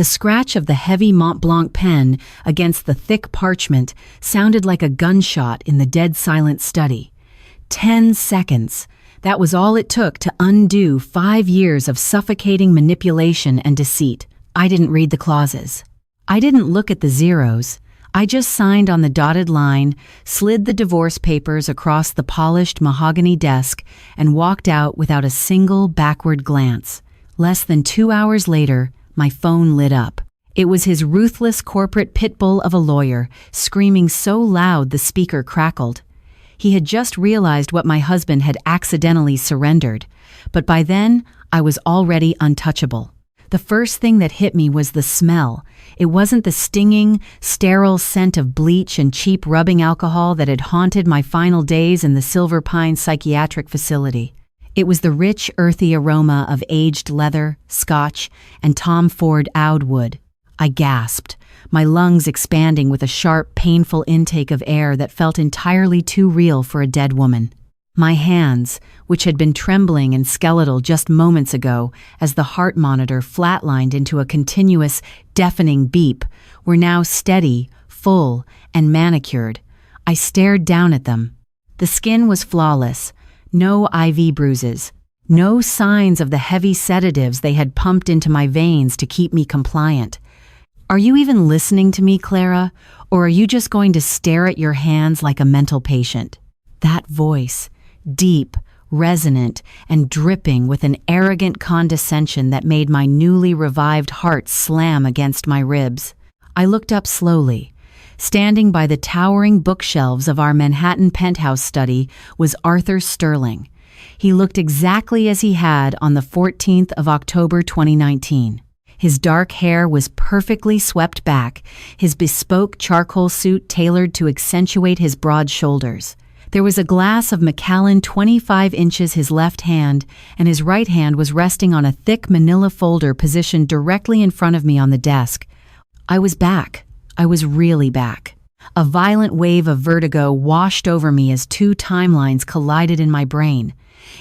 The scratch of the heavy Mont Blanc pen against the thick parchment sounded like a gunshot in the dead silent study. 10 seconds. That was all it took to undo 5 years of suffocating manipulation and deceit. I didn't read the clauses. I didn't look at the zeros. I just signed on the dotted line, slid the divorce papers across the polished mahogany desk, and walked out without a single backward glance. Less than 2 hours later, my phone lit up. It was his ruthless corporate pit bull of a lawyer, screaming so loud the speaker crackled. He had just realized what my husband had accidentally surrendered, but by then, I was already untouchable. The first thing that hit me was the smell. It wasn't the stinging, sterile scent of bleach and cheap rubbing alcohol that had haunted my final days in the Silver Pine psychiatric facility. It was the rich, earthy aroma of aged leather, scotch, and Tom Ford oud wood. I gasped, my lungs expanding with a sharp, painful intake of air that felt entirely too real for a dead woman. My hands, which had been trembling and skeletal just moments ago as the heart monitor flatlined into a continuous, deafening beep, were now steady, full, and manicured. I stared down at them. The skin was flawless, no IV bruises, no signs of the heavy sedatives they had pumped into my veins to keep me compliant. Are you even listening to me, Clara, or are you just going to stare at your hands like a mental patient? That voice, deep, resonant, and dripping with an arrogant condescension that made my newly revived heart slam against my ribs. I looked up slowly. Standing by the towering bookshelves of our Manhattan penthouse study was Arthur Sterling. He looked exactly as he had on the 14th of October 2019. His dark hair was perfectly swept back, his bespoke charcoal suit tailored to accentuate his broad shoulders. There was a glass of Macallan 25 inches his left hand, and his right hand was resting on a thick manila folder positioned directly in front of me on the desk. I was back. I was really back. A violent wave of vertigo washed over me as 2 timelines collided in my brain.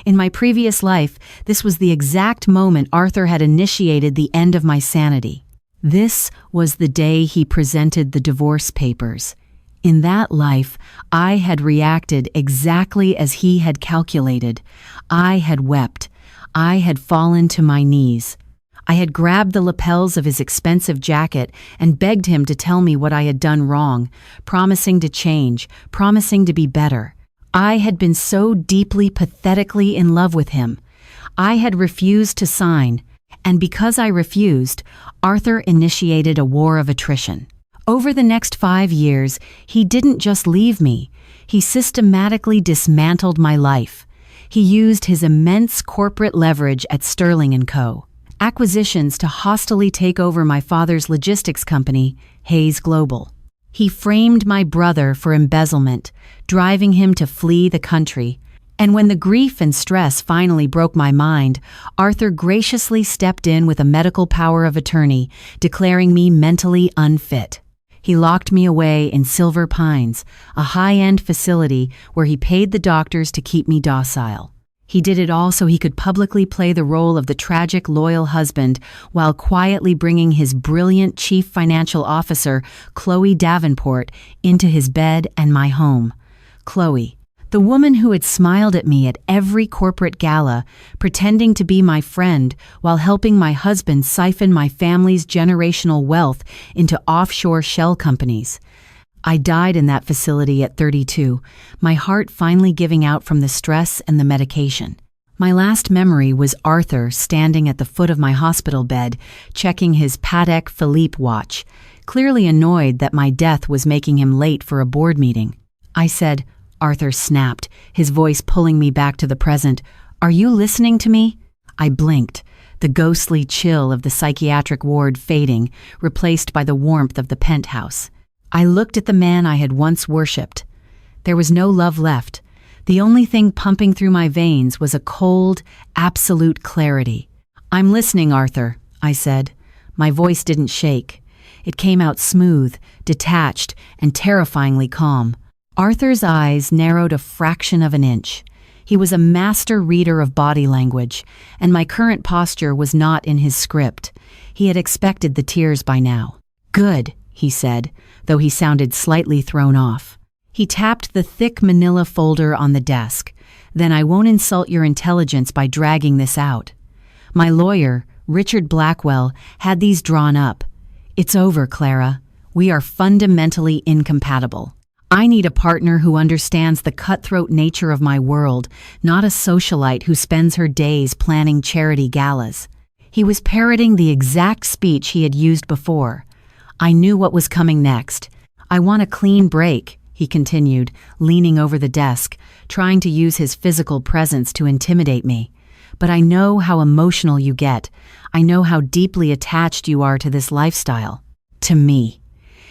In my previous life, this was the exact moment Arthur had initiated the end of my sanity. This was the day he presented the divorce papers. In that life, I had reacted exactly as he had calculated. I had wept. I had fallen to my knees. I had grabbed the lapels of his expensive jacket and begged him to tell me what I had done wrong, promising to change, promising to be better. I had been so deeply, pathetically in love with him. I had refused to sign, and because I refused, Arthur initiated a war of attrition. Over the next 5 years, he didn't just leave me. He systematically dismantled my life. He used his immense corporate leverage at Sterling & Co. Acquisitions to hostilely take over my father's logistics company, Hayes Global. He framed my brother for embezzlement, driving him to flee the country. And when the grief and stress finally broke my mind, Arthur graciously stepped in with a medical power of attorney, declaring me mentally unfit. He locked me away in Silver Pines, a high-end facility where he paid the doctors to keep me docile. He did it all so he could publicly play the role of the tragic, loyal husband while quietly bringing his brilliant chief financial officer, Chloe Davenport, into his bed and my home. Chloe, the woman who had smiled at me at every corporate gala, pretending to be my friend while helping my husband siphon my family's generational wealth into offshore shell companies. I died in that facility at 32, my heart finally giving out from the stress and the medication. My last memory was Arthur standing at the foot of my hospital bed, checking his Patek Philippe watch, clearly annoyed that my death was making him late for a board meeting. I said, Arthur snapped, his voice pulling me back to the present, "Are you listening to me?" I blinked, the ghostly chill of the psychiatric ward fading, replaced by the warmth of the penthouse. I looked at the man I had once worshipped. There was no love left. The only thing pumping through my veins was a cold, absolute clarity. "I'm listening, Arthur," I said. My voice didn't shake. It came out smooth, detached, and terrifyingly calm. Arthur's eyes narrowed a fraction of an inch. He was a master reader of body language, and my current posture was not in his script. He had expected the tears by now. "Good," he said, though he sounded slightly thrown off. He tapped the thick manila folder on the desk. "Then I won't insult your intelligence by dragging this out. My lawyer, Richard Blackwell, had these drawn up. It's over, Clara. We are fundamentally incompatible. I need a partner who understands the cutthroat nature of my world, not a socialite who spends her days planning charity galas." He was parroting the exact speech he had used before. I knew what was coming next. "I want a clean break," he continued, leaning over the desk, trying to use his physical presence to intimidate me. "But I know how emotional you get. I know how deeply attached you are to this lifestyle. To me."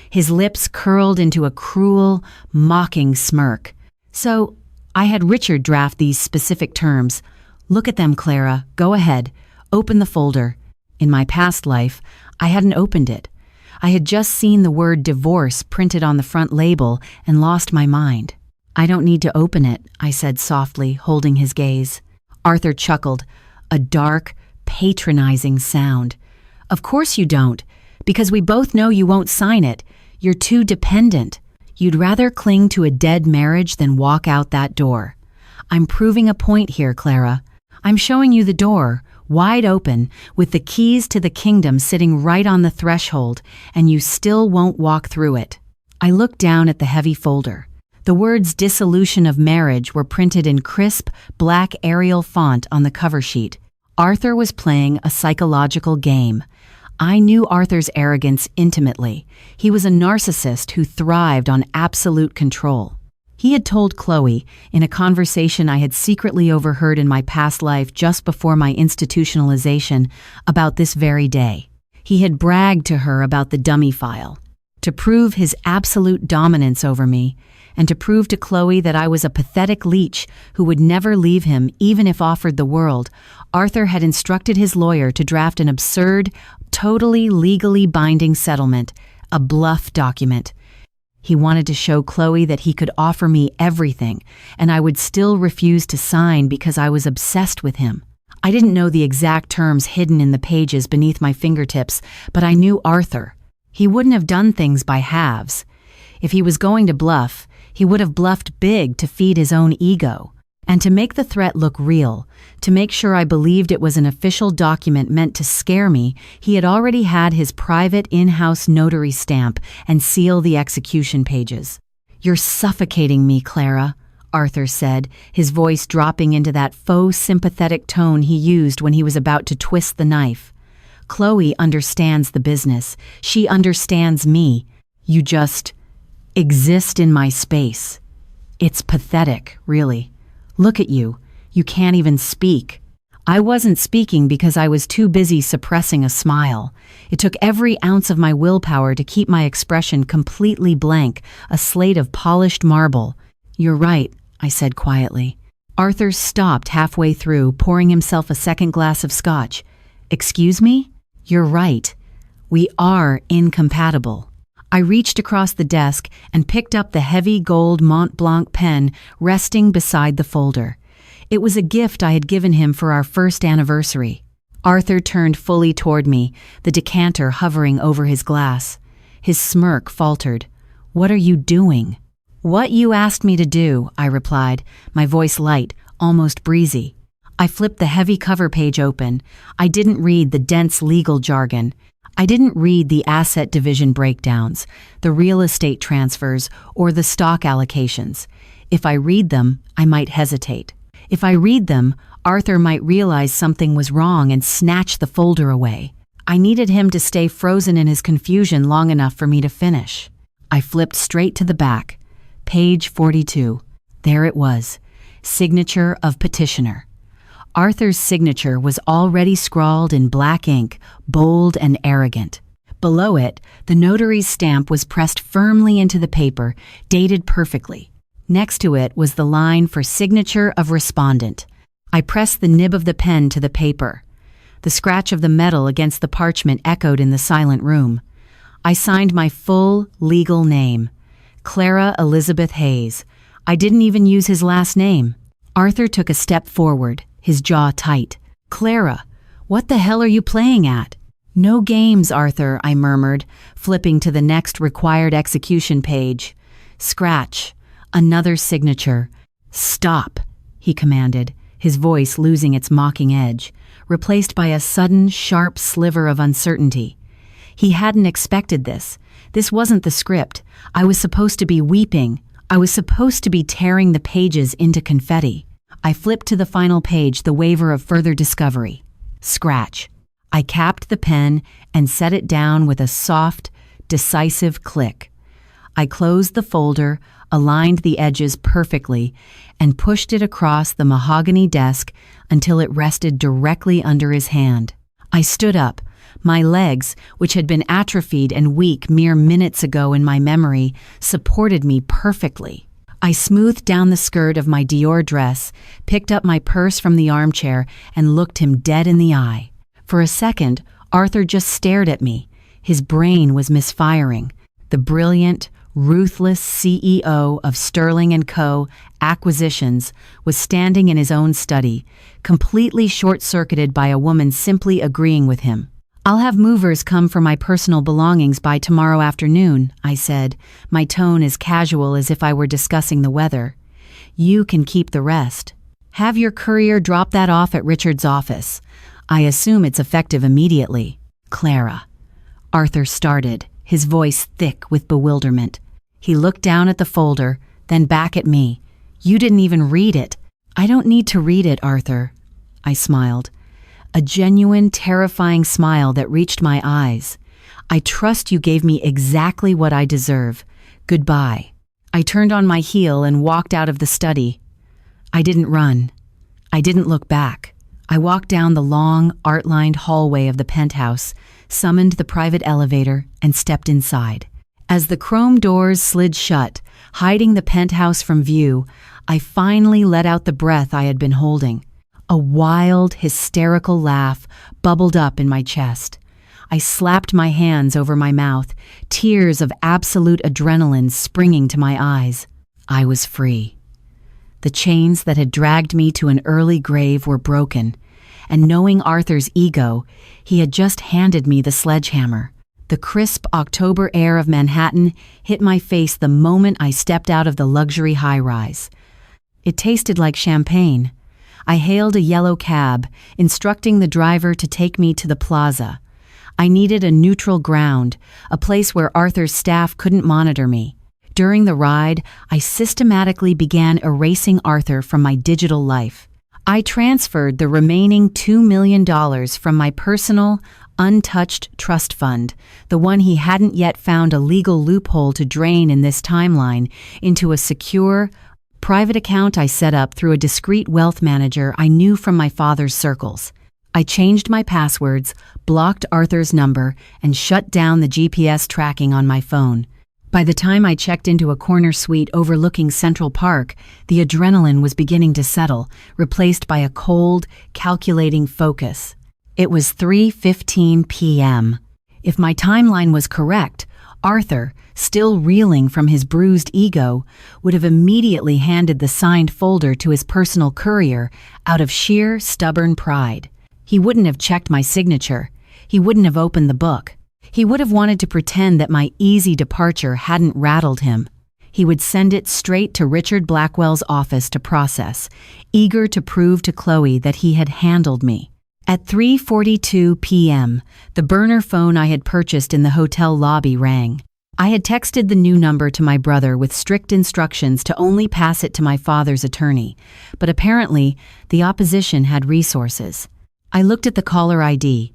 His lips curled into a cruel, mocking smirk. "So, I had Richard draft these specific terms. Look at them, Clara. Go ahead. Open the folder." In my past life, I hadn't opened it. I had just seen the word divorce printed on the front label and lost my mind. "I don't need to open it," I said softly, holding his gaze. Arthur chuckled, a dark, patronizing sound. "Of course you don't, because we both know you won't sign it. You're too dependent. You'd rather cling to a dead marriage than walk out that door. I'm proving a point here, Clara. I'm showing you the door, wide open, with the keys to the kingdom sitting right on the threshold, and you still won't walk through it." I looked down at the heavy folder. The words "dissolution of marriage" were printed in crisp, black Arial font on the cover sheet. Arthur was playing a psychological game. I knew Arthur's arrogance intimately. He was a narcissist who thrived on absolute control. He had told Chloe, in a conversation I had secretly overheard in my past life just before my institutionalization, about this very day. He had bragged to her about the dummy file. To prove his absolute dominance over me, and to prove to Chloe that I was a pathetic leech who would never leave him even if offered the world, Arthur had instructed his lawyer to draft an absurd, totally legally binding settlement, a bluff document. He wanted to show Chloe that he could offer me everything, and I would still refuse to sign because I was obsessed with him. I didn't know the exact terms hidden in the pages beneath my fingertips, but I knew Arthur. He wouldn't have done things by halves. If he was going to bluff, he would have bluffed big to feed his own ego. And to make the threat look real, to make sure I believed it was an official document meant to scare me, he had already had his private in-house notary stamp and seal the execution pages. "You're suffocating me, Clara," Arthur said, his voice dropping into that faux sympathetic tone he used when he was about to twist the knife. "Chloe understands the business. She understands me. You just exist in my space. It's pathetic, really. Look at you. You can't even speak." I wasn't speaking because I was too busy suppressing a smile. It took every ounce of my willpower to keep my expression completely blank, a slate of polished marble. "You're right," I said quietly. Arthur stopped halfway through, pouring himself a second glass of scotch. "Excuse me? You're right. We are incompatible." I reached across the desk and picked up the heavy gold Mont Blanc pen resting beside the folder. It was a gift I had given him for our first anniversary. Arthur turned fully toward me, the decanter hovering over his glass. His smirk faltered. "What are you doing?" "What you asked me to do," I replied, my voice light, almost breezy. I flipped the heavy cover page open. I didn't read the dense legal jargon. I didn't read the asset division breakdowns, the real estate transfers, or the stock allocations. If I read them, I might hesitate. If I read them, Arthur might realize something was wrong and snatch the folder away. I needed him to stay frozen in his confusion long enough for me to finish. I flipped straight to the back. Page 42. There it was. Signature of petitioner. Arthur's signature was already scrawled in black ink, bold and arrogant. Below it, the notary's stamp was pressed firmly into the paper, dated perfectly. Next to it was the line for signature of respondent. I pressed the nib of the pen to the paper. The scratch of the metal against the parchment echoed in the silent room. I signed my full legal name, Clara Elizabeth Hayes. I didn't even use his last name. Arthur took a step forward, his jaw tight. "Clara, what the hell are you playing at?" "No games, Arthur," I murmured, flipping to the next required execution page. Scratch. Another signature. "Stop," he commanded, his voice losing its mocking edge, replaced by a sudden, sharp sliver of uncertainty. He hadn't expected this. This wasn't the script. I was supposed to be weeping. I was supposed to be tearing the pages into confetti. I flipped to the final page, the waiver of further discovery. Scratch. I capped the pen and set it down with a soft, decisive click. I closed the folder, aligned the edges perfectly, and pushed it across the mahogany desk until it rested directly under his hand. I stood up. My legs, which had been atrophied and weak mere minutes ago in my memory, supported me perfectly. I smoothed down the skirt of my Dior dress, picked up my purse from the armchair, and looked him dead in the eye. For a second, Arthur just stared at me. His brain was misfiring. The brilliant, ruthless CEO of Sterling & Co. Acquisitions was standing in his own study, completely short-circuited by a woman simply agreeing with him. "I'll have movers come for my personal belongings by tomorrow afternoon," I said, my tone as casual as if I were discussing the weather. "You can keep the rest. Have your courier drop that off at Richard's office. I assume it's effective immediately." "Clara." Arthur started, his voice thick with bewilderment. He looked down at the folder, then back at me. "You didn't even read it." "I don't need to read it, Arthur." I smiled. A genuine, terrifying smile that reached my eyes. "I trust you gave me exactly what I deserve. Goodbye." I turned on my heel and walked out of the study. I didn't run. I didn't look back. I walked down the long, art-lined hallway of the penthouse, summoned the private elevator, and stepped inside. As the chrome doors slid shut, hiding the penthouse from view, I finally let out the breath I had been holding. A wild, hysterical laugh bubbled up in my chest. I slapped my hands over my mouth, tears of absolute adrenaline springing to my eyes. I was free. The chains that had dragged me to an early grave were broken, and knowing Arthur's ego, he had just handed me the sledgehammer. The crisp October air of Manhattan hit my face the moment I stepped out of the luxury high-rise. It tasted like champagne. I hailed a yellow cab, instructing the driver to take me to the plaza. I needed a neutral ground, a place where Arthur's staff couldn't monitor me. During the ride, I systematically began erasing Arthur from my digital life. I transferred the remaining $2 million from my personal, untouched trust fund, the one he hadn't yet found a legal loophole to drain in this timeline, into a secure, private account I set up through a discreet wealth manager I knew from my father's circles. I changed my passwords, blocked Arthur's number, and shut down the GPS tracking on my phone. By the time I checked into a corner suite overlooking Central Park, the adrenaline was beginning to settle, replaced by a cold, calculating focus. It was 3:15 p.m. If my timeline was correct, Arthur, still reeling from his bruised ego, would have immediately handed the signed folder to his personal courier out of sheer, stubborn pride. He wouldn't have checked my signature. He wouldn't have opened the book. He would have wanted to pretend that my easy departure hadn't rattled him. He would send it straight to Richard Blackwell's office to process, eager to prove to Chloe that he had handled me. At 3:42 p.m., the burner phone I had purchased in the hotel lobby rang. I had texted the new number to my brother with strict instructions to only pass it to my father's attorney, but apparently the opposition had resources. I looked at the caller ID.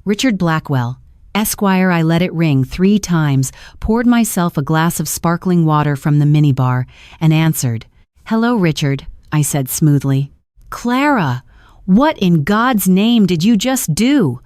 Richard Blackwell, Esquire. I let it ring 3 times, poured myself a glass of sparkling water from the minibar, and answered. "Hello, Richard," I said smoothly. "Clara! What in God's name did you just do?"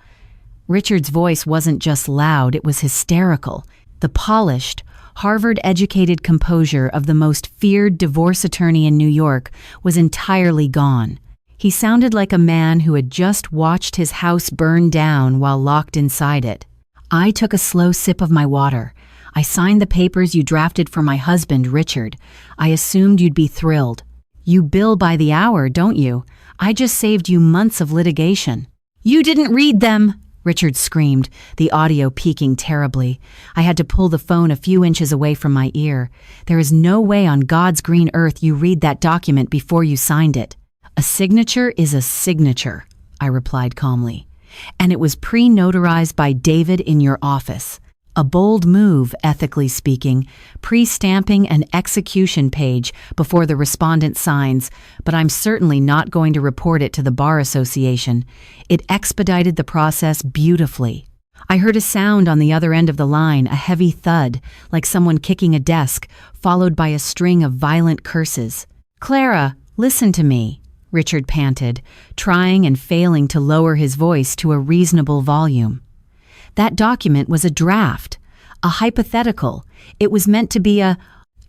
Richard's voice wasn't just loud, it was hysterical. The polished, Harvard-educated composure of the most feared divorce attorney in New York was entirely gone. He sounded like a man who had just watched his house burn down while locked inside it. I took a slow sip of my water. "I signed the papers you drafted for my husband, Richard. I assumed you'd be thrilled. You bill by the hour, don't you? I just saved you months of litigation." "You didn't read them!" Richard screamed, the audio peaking terribly. I had to pull the phone a few inches away from my ear. "There is no way on God's green earth you read that document before you signed it." "A signature is a signature," I replied calmly. "And it was pre-notarized by David in your office. A bold move, ethically speaking, pre-stamping an execution page before the respondent signs, but I'm certainly not going to report it to the Bar Association. It expedited the process beautifully." I heard a sound on the other end of the line, a heavy thud, like someone kicking a desk, followed by a string of violent curses. "Clara, listen to me," Richard panted, trying and failing to lower his voice to a reasonable volume. "That document was a draft, a hypothetical. It was meant to be a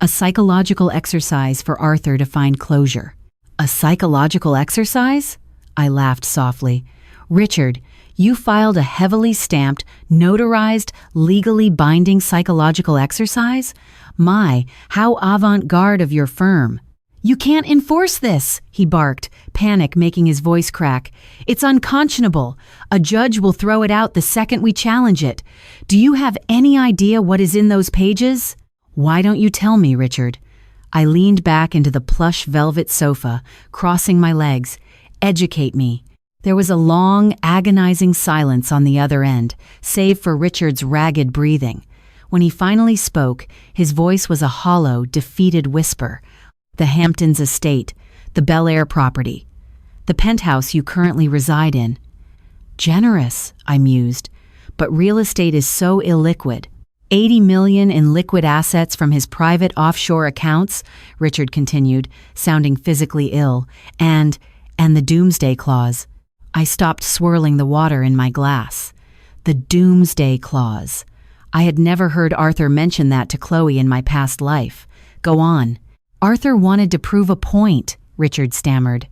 psychological exercise for Arthur to find closure." "A psychological exercise?" I laughed softly. "Richard, you filed a heavily stamped, notarized, legally binding psychological exercise? My, how avant-garde of your firm." "You can't enforce this," he barked, panic making his voice crack. "It's unconscionable. A judge will throw it out the second we challenge it. Do you have any idea what is in those pages?" "Why don't you tell me, Richard?" I leaned back into the plush velvet sofa, crossing my legs. "Educate me." There was a long, agonizing silence on the other end, save for Richard's ragged breathing. When he finally spoke, his voice was a hollow, defeated whisper. "The Hamptons estate, the Bel Air property, the penthouse you currently reside in." "Generous," I mused, "but real estate is so illiquid." "$80 million in liquid assets from his private offshore accounts," Richard continued, sounding physically ill, and the doomsday clause." I stopped swirling the water in my glass. The doomsday clause. I had never heard Arthur mention that to Chloe in my past life. "Go on." "Arthur wanted to prove a point," Richard stammered.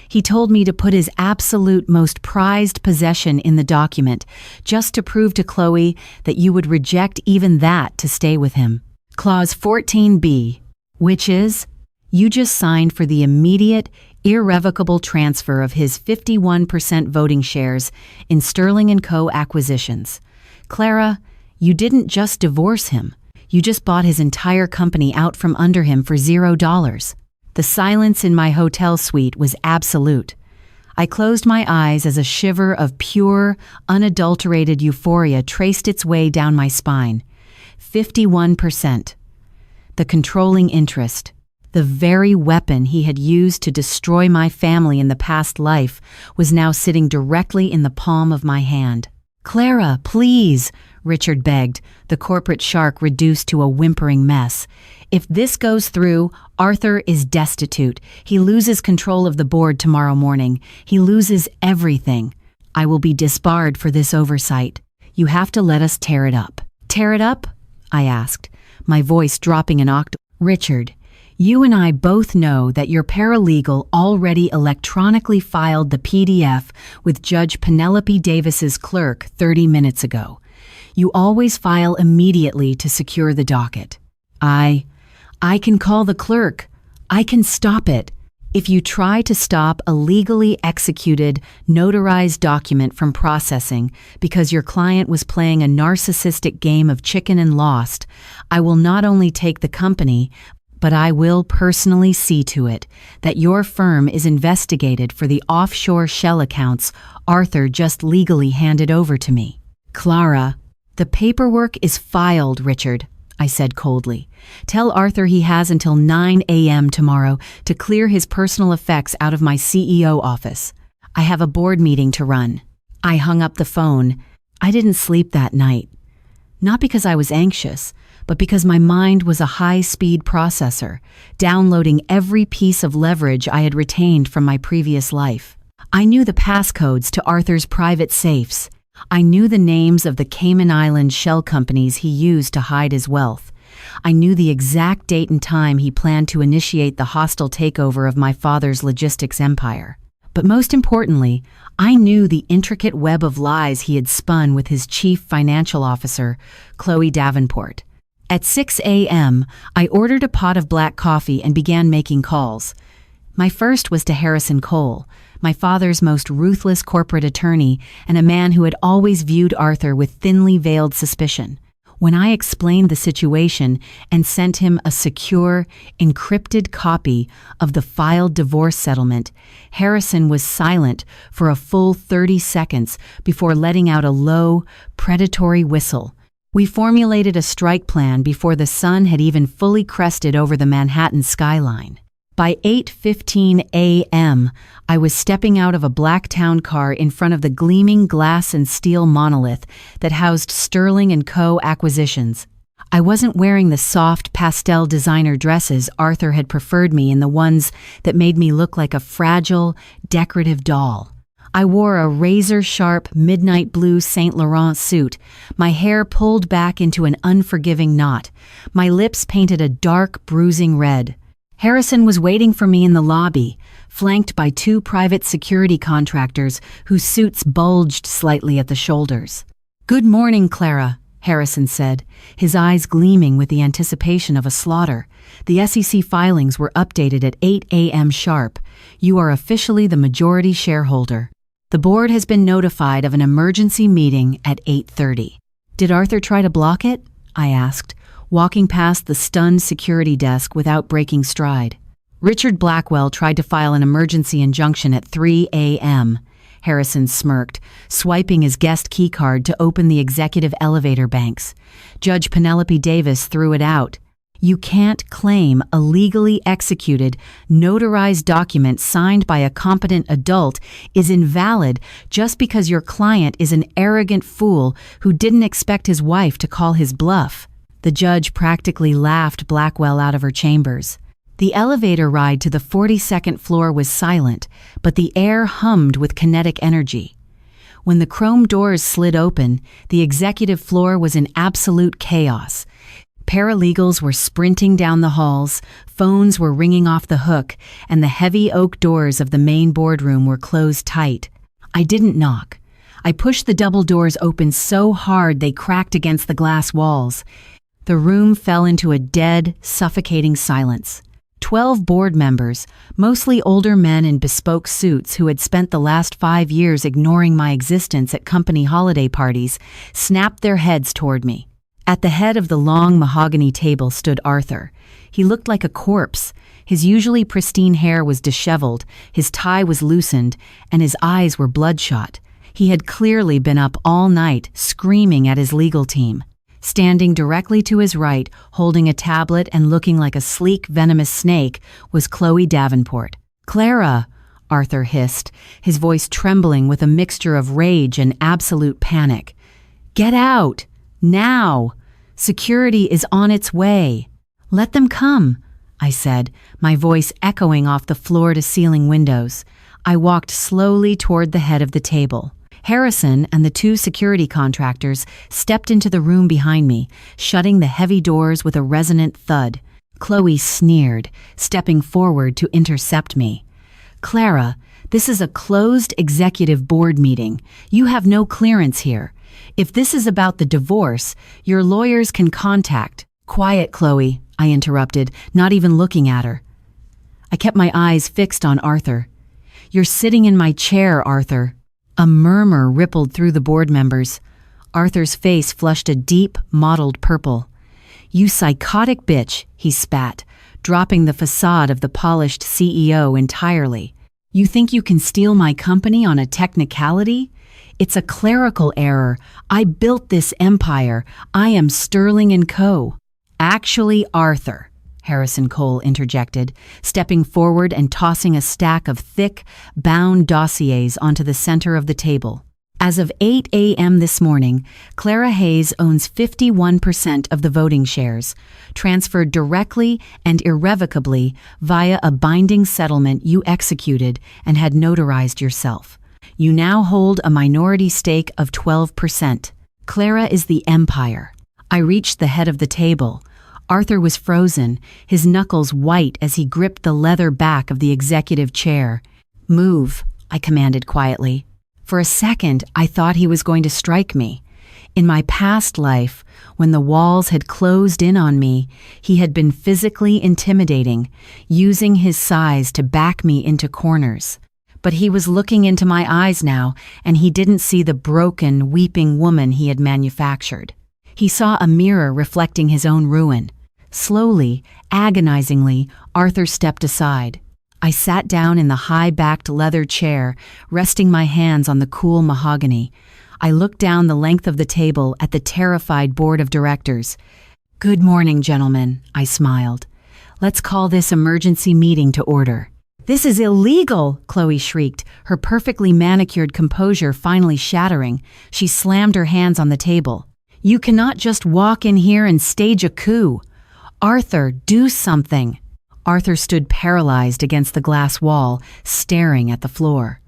"He told me to put his absolute most prized possession in the document, just to prove to Chloe that you would reject even that to stay with him. Clause 14B, which is, you just signed for the immediate, irrevocable transfer of his 51% voting shares in Sterling & Co. acquisitions. Clara, you didn't just divorce him. You just bought his entire company out from under him for $0. The silence in my hotel suite was absolute. I closed my eyes as a shiver of pure, unadulterated euphoria traced its way down my spine. 51%. The controlling interest. The very weapon he had used to destroy my family in the past life was now sitting directly in the palm of my hand. "Clara, please," Richard begged, the corporate shark reduced to a whimpering mess. "If this goes through, Arthur is destitute. He loses control of the board tomorrow morning. He loses everything. I will be disbarred for this oversight. You have to let us tear it up." "Tear it up?" I asked, my voice dropping an octave. "Richard, you and I both know that your paralegal already electronically filed the PDF with Judge Penelope Davis's clerk 30 minutes ago. You always file immediately to secure the docket. I can call the clerk. I can stop it. If you try to stop a legally executed, notarized document from processing because your client was playing a narcissistic game of chicken and lost, I will not only take the company, but I will personally see to it that your firm is investigated for the offshore shell accounts Arthur just legally handed over to me." "Clara, the paperwork is filed, Richard," I said coldly. "Tell Arthur he has until 9 a.m. tomorrow to clear his personal effects out of my CEO office. I have a board meeting to run." I hung up the phone. I didn't sleep that night. Not because I was anxious, but because my mind was a high-speed processor, downloading every piece of leverage I had retained from my previous life. I knew the passcodes to Arthur's private safes. I knew the names of the Cayman Island shell companies he used to hide his wealth. I knew the exact date and time he planned to initiate the hostile takeover of my father's logistics empire. But most importantly, I knew the intricate web of lies he had spun with his chief financial officer, Chloe Davenport. At 6 a.m., I ordered a pot of black coffee and began making calls. My first was to Harrison Cole, my father's most ruthless corporate attorney, and a man who had always viewed Arthur with thinly veiled suspicion. When I explained the situation and sent him a secure, encrypted copy of the filed divorce settlement, Harrison was silent for a full 30 seconds before letting out a low, predatory whistle. We formulated a strike plan before the sun had even fully crested over the Manhattan skyline. By 8:15 a.m., I was stepping out of a black town car in front of the gleaming glass and steel monolith that housed Sterling & Co. acquisitions. I wasn't wearing the soft pastel designer dresses Arthur had preferred me in, the ones that made me look like a fragile, decorative doll. I wore a razor-sharp midnight blue Saint Laurent suit, my hair pulled back into an unforgiving knot, my lips painted a dark, bruising red. Harrison was waiting for me in the lobby, flanked by 2 private security contractors whose suits bulged slightly at the shoulders. "Good morning, Clara," Harrison said, his eyes gleaming with the anticipation of a slaughter. "The SEC filings were updated at 8 a.m. sharp. You are officially the majority shareholder. The board has been notified of an emergency meeting at 8:30. "Did Arthur try to block it?" I asked, walking past the stunned security desk without breaking stride. "Richard Blackwell tried to file an emergency injunction at 3 a.m., Harrison smirked, swiping his guest keycard to open the executive elevator banks. Judge Penelope Davis threw it out. "You can't claim a legally executed, notarized document signed by a competent adult is invalid just because your client is an arrogant fool who didn't expect his wife to call his bluff." The judge practically laughed Blackwell out of her chambers. The elevator ride to the 42nd floor was silent, but the air hummed with kinetic energy. When the chrome doors slid open, the executive floor was in absolute chaos. Paralegals were sprinting down the halls, phones were ringing off the hook, and the heavy oak doors of the main boardroom were closed tight. I didn't knock. I pushed the double doors open so hard they cracked against the glass walls. The room fell into a dead, suffocating silence. 12 board members, mostly older men in bespoke suits who had spent the last 5 years ignoring my existence at company holiday parties, snapped their heads toward me. At the head of the long mahogany table stood Arthur. He looked like a corpse. His usually pristine hair was disheveled, his tie was loosened, and his eyes were bloodshot. He had clearly been up all night, screaming at his legal team. Standing directly to his right, holding a tablet and looking like a sleek, venomous snake, was Chloe Davenport. "Clara," Arthur hissed, his voice trembling with a mixture of rage and absolute panic. "Get out! Now! Security is on its way." "Let them come," I said, my voice echoing off the floor-to-ceiling windows. I walked slowly toward the head of the table. Harrison and the 2 security contractors stepped into the room behind me, shutting the heavy doors with a resonant thud. Chloe sneered, stepping forward to intercept me. "Clara, this is a closed executive board meeting. You have no clearance here. If this is about the divorce, your lawyers can contact—" "Quiet, Chloe," I interrupted, not even looking at her. I kept my eyes fixed on Arthur. "You're sitting in my chair, Arthur." A murmur rippled through the board members. Arthur's face flushed a deep, mottled purple. "You psychotic bitch," he spat, dropping the facade of the polished CEO entirely. "You think you can steal my company on a technicality? It's a clerical error. I built this empire. I am Sterling & Co." "Actually, Arthur," Harrison Cole interjected, stepping forward and tossing a stack of thick, bound dossiers onto the center of the table. "As of 8 a.m. this morning, Clara Hayes owns 51% of the voting shares, transferred directly and irrevocably via a binding settlement you executed and had notarized yourself. You now hold a minority stake of 12%. Clara is the empire." I reached the head of the table. Arthur was frozen, his knuckles white as he gripped the leather back of the executive chair. "Move," I commanded quietly. For a second, I thought he was going to strike me. In my past life, when the walls had closed in on me, he had been physically intimidating, using his size to back me into corners. But he was looking into my eyes now, and he didn't see the broken, weeping woman he had manufactured. He saw a mirror reflecting his own ruin. Slowly, agonizingly, Arthur stepped aside. I sat down in the high-backed leather chair, resting my hands on the cool mahogany. I looked down the length of the table at the terrified board of directors. "Good morning, gentlemen," I smiled. "Let's call this emergency meeting to order." "This is illegal!" Chloe shrieked, her perfectly manicured composure finally shattering. She slammed her hands on the table. "You cannot just walk in here and stage a coup. Arthur, do something!" Arthur stood paralyzed against the glass wall, staring at the floor.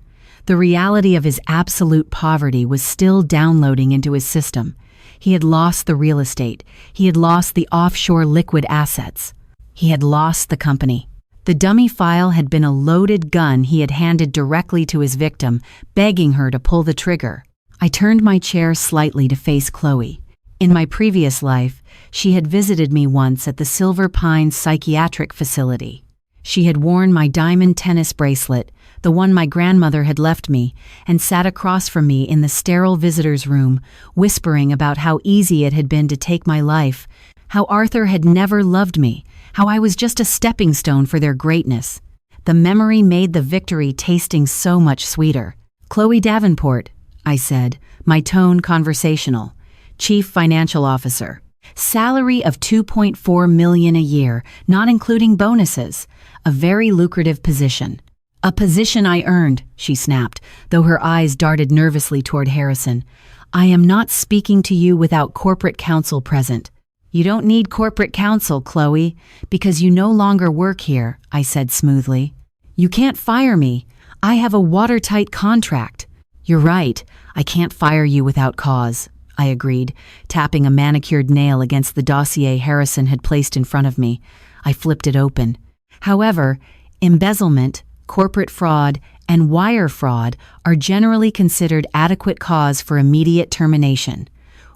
The reality of his absolute poverty was still downloading into his system. He had lost the real estate. He had lost the offshore liquid assets. He had lost the company. The dummy file had been a loaded gun he had handed directly to his victim, begging her to pull the trigger. I turned my chair slightly to face Chloe. In my previous life, she had visited me once at the Silver Pines Psychiatric Facility. She had worn my diamond tennis bracelet, the one my grandmother had left me, and sat across from me in the sterile visitor's room, whispering about how easy it had been to take my life, how Arthur had never loved me, how I was just a stepping stone for their greatness. The memory made the victory tasting so much sweeter. "Chloe Davenport," I said, my tone conversational. "Chief Financial Officer. Salary of $2.4 million a year, not including bonuses. A very lucrative position." "A position I earned," she snapped, though her eyes darted nervously toward Harrison. "I am not speaking to you without corporate counsel present." "You don't need corporate counsel, Chloe, because you no longer work here," I said smoothly. "You can't fire me. I have a watertight contract." "You're right. I can't fire you without cause," I agreed, tapping a manicured nail against the dossier Harrison had placed in front of me. I flipped it open. "However, embezzlement, corporate fraud, and wire fraud are generally considered adequate cause for immediate termination.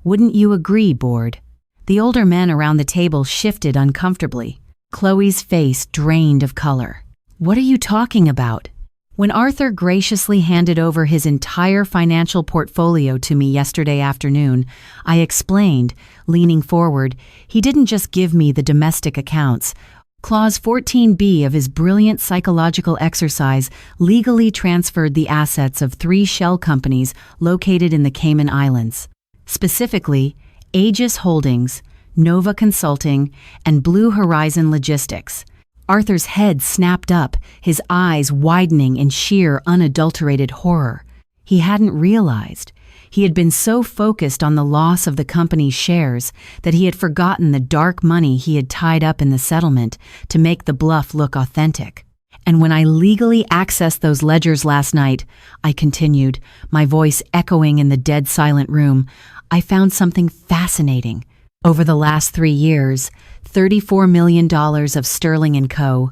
Wouldn't you agree, board?" The older men around the table shifted uncomfortably. Chloe's face drained of color. "What are you talking about?" When Arthur graciously handed over his entire financial portfolio to me yesterday afternoon, I explained, leaning forward, he didn't just give me the domestic accounts. Clause 14B of his brilliant psychological exercise legally transferred the assets of 3 shell companies located in the Cayman Islands. Specifically, Aegis Holdings, Nova Consulting, and Blue Horizon Logistics. Arthur's head snapped up, his eyes widening in sheer, unadulterated horror. He hadn't realized. He had been so focused on the loss of the company's shares that he had forgotten the dark money he had tied up in the settlement to make the bluff look authentic. "And when I legally accessed those ledgers last night," I continued, my voice echoing in the dead silent room, "I found something fascinating. Over the last 3 years, $34 million of Sterling & Co.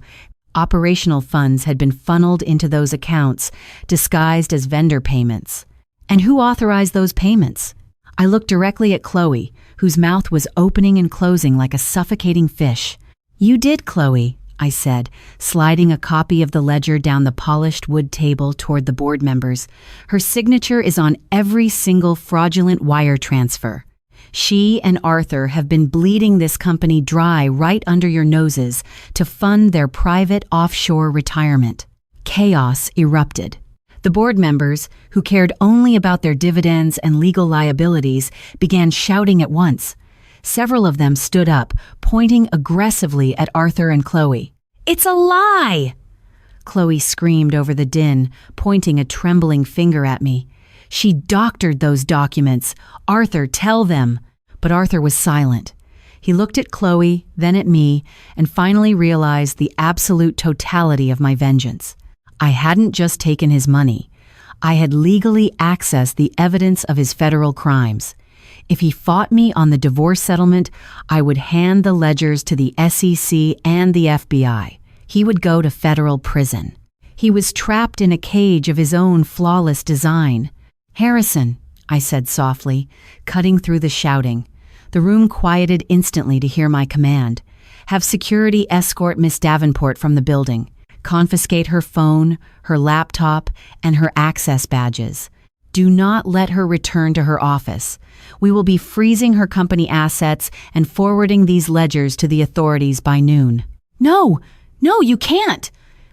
operational funds had been funneled into those accounts, disguised as vendor payments. And who authorized those payments?" I looked directly at Chloe, whose mouth was opening and closing like a suffocating fish. "You did, Chloe," I said, sliding a copy of the ledger down the polished wood table toward the board members. "Her signature is on every single fraudulent wire transfer. She and Arthur have been bleeding this company dry right under your noses to fund their private offshore retirement." Chaos erupted. The board members, who cared only about their dividends and legal liabilities, began shouting at once. Several of them stood up, pointing aggressively at Arthur and Chloe. "It's a lie!" Chloe screamed over the din, pointing a trembling finger at me. "She doctored those documents. Arthur, tell them." But Arthur was silent. He looked at Chloe, then at me, and finally realized the absolute totality of my vengeance. I hadn't just taken his money. I had legally accessed the evidence of his federal crimes. If he fought me on the divorce settlement, I would hand the ledgers to the SEC and the FBI. He would go to federal prison. He was trapped in a cage of his own flawless design. "Harrison," I said softly, cutting through the shouting. The room quieted instantly to hear my command. "Have security escort Miss Davenport from the building. confiscate her phone, her laptop, and her access badges. Do not let her return to her office. We will be freezing her company assets and forwarding these ledgers to the authorities by noon." "No, no, you can't!"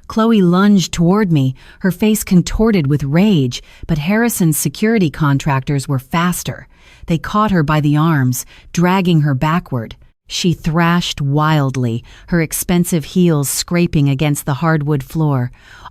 Chloe lunged toward me, her face contorted with rage, but Harrison's security contractors were faster. They caught her by the arms, dragging her backward. She thrashed wildly, her expensive heels scraping against the hardwood floor.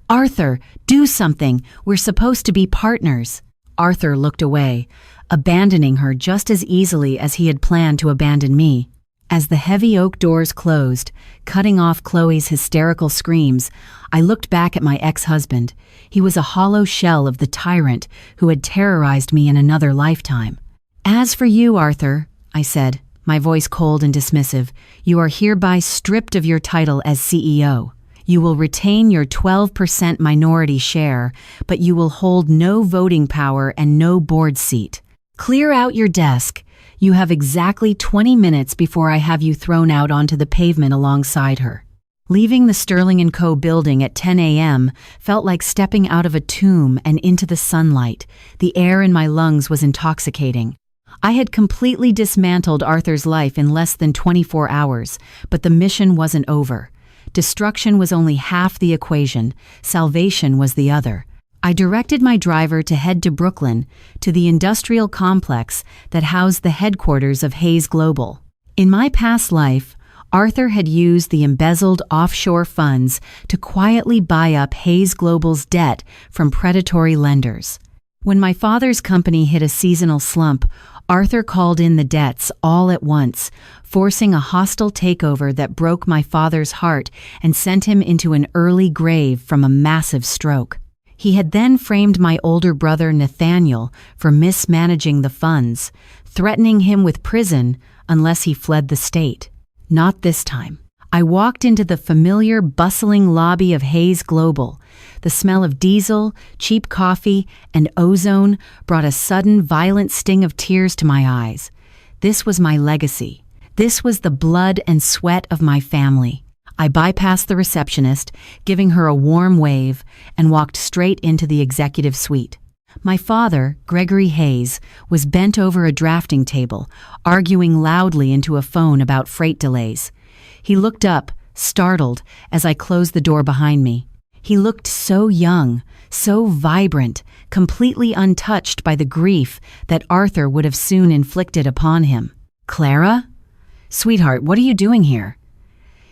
"Arthur, do something! We're supposed to be partners!" Arthur looked away, abandoning her just as easily as he had planned to abandon me. As the heavy oak doors closed, cutting off Chloe's hysterical screams, I looked back at my ex-husband. He was a hollow shell of the tyrant who had terrorized me in another lifetime. "As for you, Arthur," I said, my voice cold and dismissive, "you are hereby stripped of your title as CEO. You will retain your 12% minority share, but you will hold no voting power and no board seat. Clear out your desk. You have exactly 20 minutes before I have you thrown out onto the pavement alongside her." Leaving the Sterling & Co. building at 10 a.m. felt like stepping out of a tomb and into the sunlight. The air in my lungs was intoxicating. I had completely dismantled Arthur's life in less than 24 hours, but the mission wasn't over. Destruction was only half the equation, salvation was the other. I directed my driver to head to Brooklyn, to the industrial complex that housed the headquarters of Hayes Global. In my past life, Arthur had used the embezzled offshore funds to quietly buy up Hayes Global's debt from predatory lenders. When my father's company hit a seasonal slump, Arthur called in the debts all at once, forcing a hostile takeover that broke my father's heart and sent him into an early grave from a massive stroke. He had then framed my older brother Nathaniel for mismanaging the funds, threatening him with prison unless he fled the state. Not this time. I walked into the familiar, bustling lobby of Hayes Global. The smell of diesel, cheap coffee, and ozone brought a sudden, violent sting of tears to my eyes. This was my legacy. This was the blood and sweat of my family. I bypassed the receptionist, giving her a warm wave, and walked straight into the executive suite. My father, Gregory Hayes, was bent over a drafting table, arguing loudly into a phone about freight delays. He looked up, startled, as I closed the door behind me. He looked so young, so vibrant, completely untouched by the grief that Arthur would have soon inflicted upon him. "Clara? Sweetheart, what are you doing here?"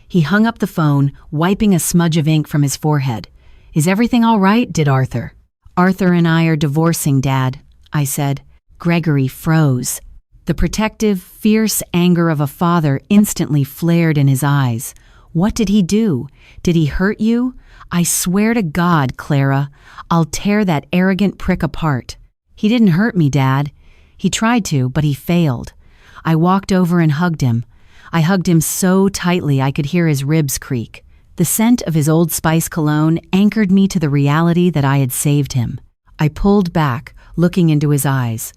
He hung up the phone, wiping a smudge of ink from his forehead. "Is everything all right, did Arthur?" "Arthur and I are divorcing, Dad," I said. Gregory froze. The protective, fierce anger of a father instantly flared in his eyes. "What did he do? Did he hurt you? I swear to God, Clara, I'll tear that arrogant prick apart." "He didn't hurt me, Dad. He tried to, but he failed." I walked over and hugged him. I hugged him so tightly I could hear his ribs creak. The scent of his Old Spice cologne anchored me to the reality that I had saved him. I pulled back, looking into his eyes.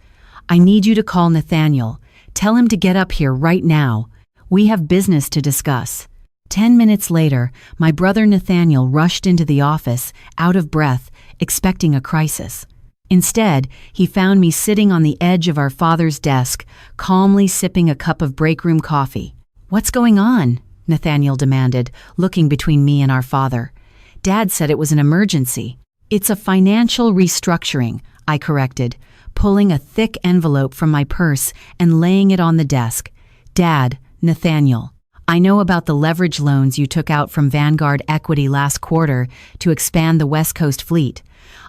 "I need you to call Nathaniel. Tell him to get up here right now. We have business to discuss." 10 minutes later, my brother Nathaniel rushed into the office, out of breath, expecting a crisis. Instead, he found me sitting on the edge of our father's desk, calmly sipping a cup of break room coffee. "What's going on?" Nathaniel demanded, looking between me and our father. "Dad said it was an emergency." "It's a financial restructuring," I corrected, pulling a thick envelope from my purse and laying it on the desk. "Dad, Nathaniel, I know about the leverage loans you took out from Vanguard Equity last quarter to expand the West Coast fleet.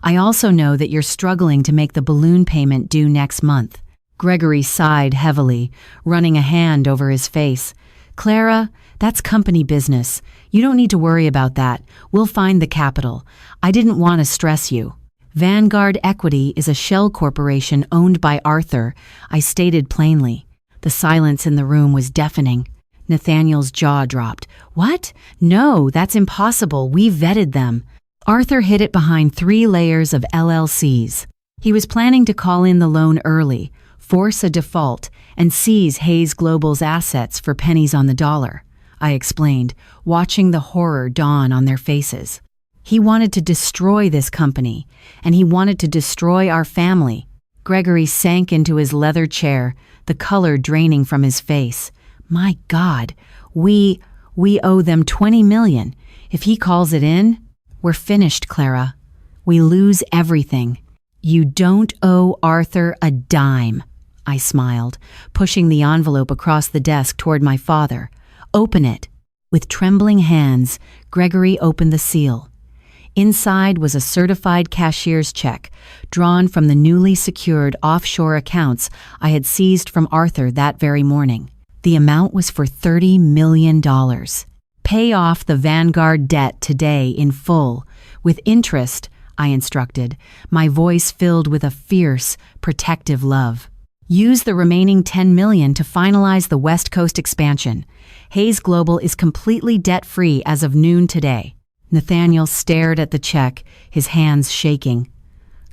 I also know that you're struggling to make the balloon payment due next month." Gregory sighed heavily, running a hand over his face. "Clara, that's company business. You don't need to worry about that. We'll find the capital. I didn't want to stress you." "Vanguard Equity is a shell corporation owned by Arthur," I stated plainly. The silence in the room was deafening. Nathaniel's jaw dropped. "What? No, that's impossible. We vetted them." Arthur hid it behind 3 layers of LLCs. He was planning to call in the loan early, force a default, and seize Hayes Global's assets for pennies on the dollar, I explained, watching the horror dawn on their faces. He wanted to destroy this company, and he wanted to destroy our family. Gregory sank into his leather chair, the color draining from his face. My God, we owe them $20 million. If he calls it in, we're finished, Clara. We lose everything. You don't owe Arthur a dime, I smiled, pushing the envelope across the desk toward my father. Open it. With trembling hands, Gregory opened the seal. Inside was a certified cashier's check, drawn from the newly secured offshore accounts I had seized from Arthur that very morning. The amount was for $30 million. Pay off the Vanguard debt today in full, with interest, I instructed, my voice filled with a fierce, protective love. Use the remaining $10 million to finalize the West Coast expansion. Hayes Global is completely debt-free as of noon today. Nathaniel stared at the check, his hands shaking.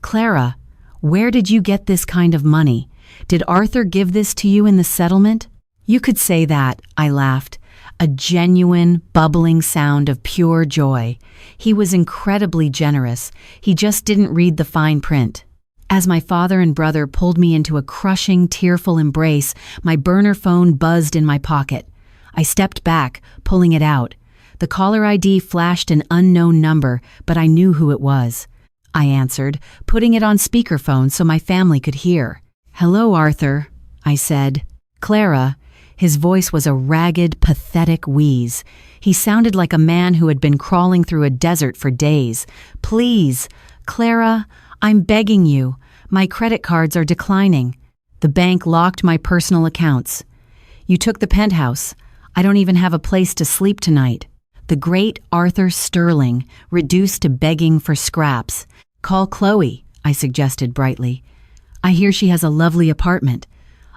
Clara, where did you get this kind of money? Did Arthur give this to you in the settlement? You could say that, I laughed. A genuine, bubbling sound of pure joy. He was incredibly generous. He just didn't read the fine print. As my father and brother pulled me into a crushing, tearful embrace, my burner phone buzzed in my pocket. I stepped back, pulling it out. The caller ID flashed an unknown number, but I knew who it was. I answered, putting it on speakerphone so my family could hear. Hello, Arthur, I said. Clara. His voice was a ragged, pathetic wheeze. He sounded like a man who had been crawling through a desert for days. Please, Clara, I'm begging you. My credit cards are declining. The bank locked my personal accounts. You took the penthouse. I don't even have a place to sleep tonight. The great Arthur Sterling, reduced to begging for scraps. Call Chloe, I suggested brightly. I hear she has a lovely apartment.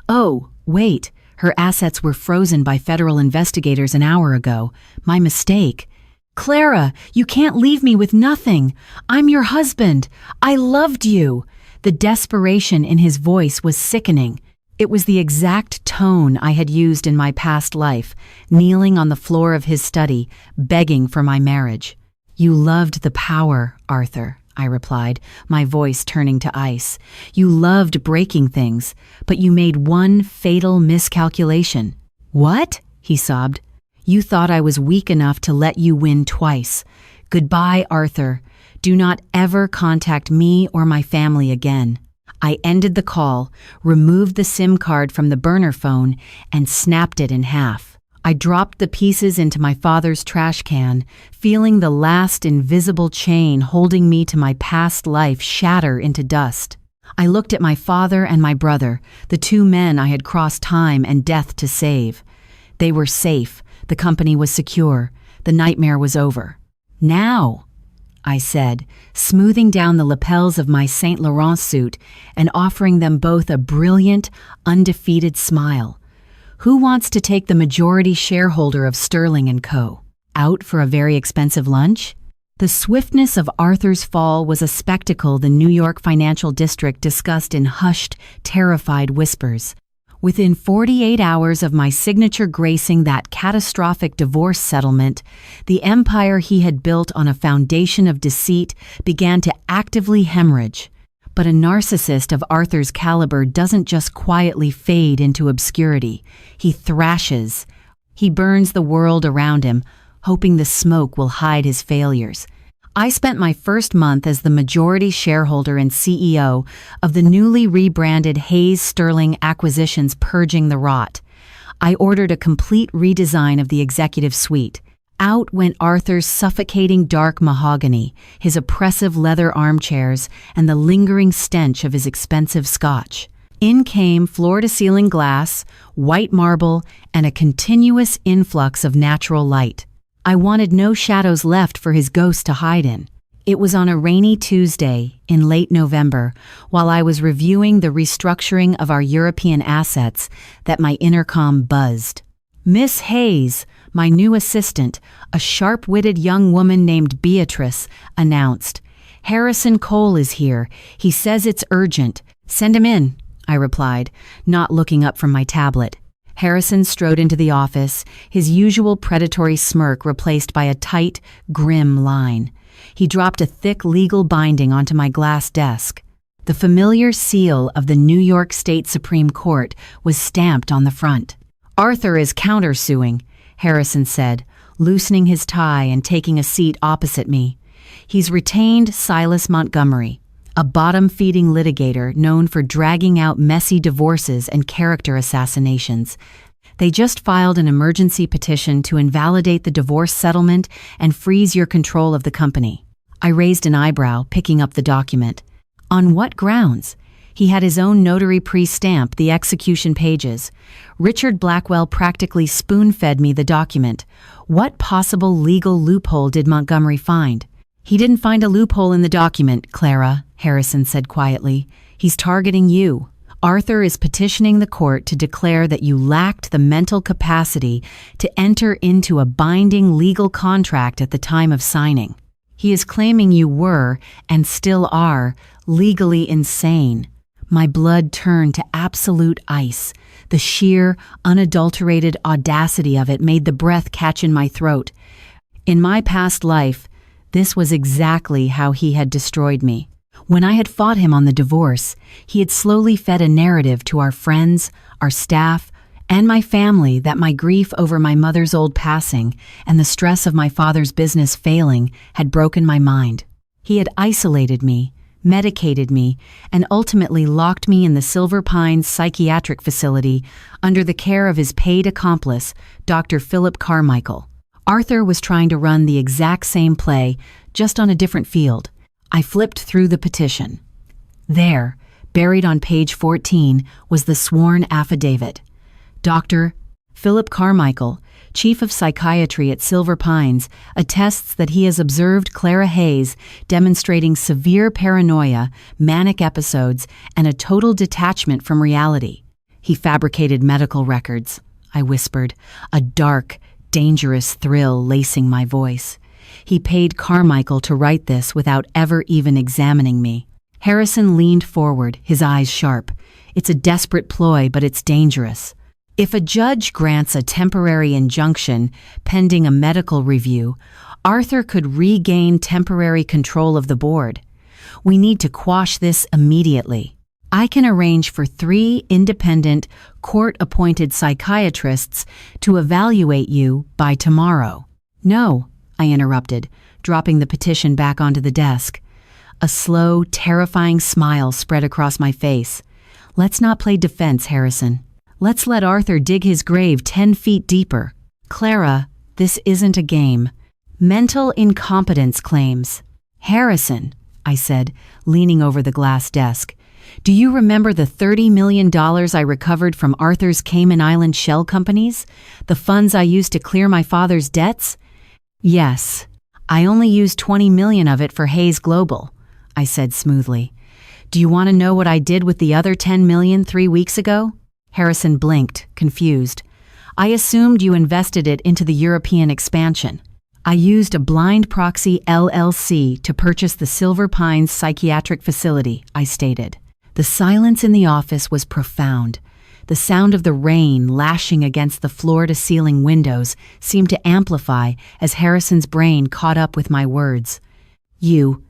Oh, wait. Her assets were frozen by federal investigators an hour ago. My mistake. Clara, you can't leave me with nothing. I'm your husband. I loved you. The desperation in his voice was sickening. It was the exact tone I had used in my past life, kneeling on the floor of his study, begging for my marriage. You loved the power, Arthur, I replied, my voice turning to ice. You loved breaking things, but you made one fatal miscalculation. What? He sobbed. You thought I was weak enough to let you win twice. Goodbye, Arthur. Do not ever contact me or my family again. I ended the call, removed the SIM card from the burner phone, and snapped it in half. I dropped the pieces into my father's trash can, feeling the last invisible chain holding me to my past life shatter into dust. I looked at my father and my brother, the two men I had crossed time and death to save. They were safe. The company was secure. The nightmare was over. Now, I said, smoothing down the lapels of my Saint Laurent suit and offering them both a brilliant, undefeated smile. Who wants to take the majority shareholder of Sterling & Co. out for a very expensive lunch? The swiftness of Arthur's fall was a spectacle the New York financial district discussed in hushed, terrified whispers. Within 48 hours of my signature gracing that catastrophic divorce settlement, the empire he had built on a foundation of deceit began to actively hemorrhage. But a narcissist of Arthur's caliber doesn't just quietly fade into obscurity. He thrashes. He burns the world around him, hoping the smoke will hide his failures. I spent my first month as the majority shareholder and CEO of the newly rebranded Hayes Sterling Acquisitions purging the rot. I ordered a complete redesign of the executive suite. Out went Arthur's suffocating dark mahogany, his oppressive leather armchairs, and the lingering stench of his expensive scotch. In came floor-to-ceiling glass, white marble, and a continuous influx of natural light. I wanted no shadows left for his ghost to hide in. It was on a rainy Tuesday in late November, while I was reviewing the restructuring of our European assets, that my intercom buzzed. Miss Hayes, my new assistant, a sharp-witted young woman named Beatrice, announced. Harrison Cole is here. He says it's urgent. Send him in, I replied, not looking up from my tablet. Harrison strode into the office, his usual predatory smirk replaced by a tight, grim line. He dropped a thick legal binding onto my glass desk. The familiar seal of the New York State Supreme Court was stamped on the front. "Arthur is countersuing," Harrison said, loosening his tie and taking a seat opposite me. "He's retained Silas Montgomery, a bottom-feeding litigator known for dragging out messy divorces and character assassinations. They just filed an emergency petition to invalidate the divorce settlement and freeze your control of the company." I raised an eyebrow, picking up the document. On what grounds? He had his own notary pre-stamp the execution pages. Richard Blackwell practically spoon-fed me the document. What possible legal loophole did Montgomery find? "He didn't find a loophole in the document, Clara," Harrison said quietly. "He's targeting you. Arthur is petitioning the court to declare that you lacked the mental capacity to enter into a binding legal contract at the time of signing. He is claiming you were, and still are, legally insane." My blood turned to absolute ice. The sheer, unadulterated audacity of it made the breath catch in my throat. In my past life, this was exactly how he had destroyed me. When I had fought him on the divorce, he had slowly fed a narrative to our friends, our staff, and my family that my grief over my mother's old passing and the stress of my father's business failing had broken my mind. He had isolated me, medicated me, and ultimately locked me in the Silver Pines psychiatric facility under the care of his paid accomplice, Dr. Philip Carmichael. Arthur was trying to run the exact same play, just on a different field. I flipped through the petition. There, buried on page 14, was the sworn affidavit. Dr. Philip Carmichael, chief of psychiatry at Silver Pines, attests that he has observed Clara Hayes demonstrating severe paranoia, manic episodes, and a total detachment from reality. He fabricated medical records, I whispered, a dark, dangerous thrill lacing my voice. He paid Carmichael to write this without ever even examining me. Harrison leaned forward, his eyes sharp. It's a desperate ploy, but it's dangerous. If a judge grants a temporary injunction pending a medical review, Arthur could regain temporary control of the board. We need to quash this immediately. I can arrange for 3 independent, court-appointed psychiatrists to evaluate you by tomorrow. "No," I interrupted, dropping the petition back onto the desk. A slow, terrifying smile spread across my face. "Let's not play defense, Harrison. Let's let Arthur dig his grave 10 feet deeper. Clara, this isn't a game." "Mental incompetence claims." "Harrison," I said, leaning over the glass desk, "do you remember the $30 million I recovered from Arthur's Cayman Island shell companies? The funds I used to clear my father's debts?" "Yes. I only used $20 million of it for Hayes Global," I said smoothly. "Do you want to know what I did with the other $10 million 3 weeks ago?" Harrison blinked, confused. "I assumed you invested it into the European expansion." "I used a blind proxy LLC to purchase the Silver Pines psychiatric facility," I stated. The silence in the office was profound. The sound of the rain lashing against the floor-to-ceiling windows seemed to amplify as Harrison's brain caught up with my words. You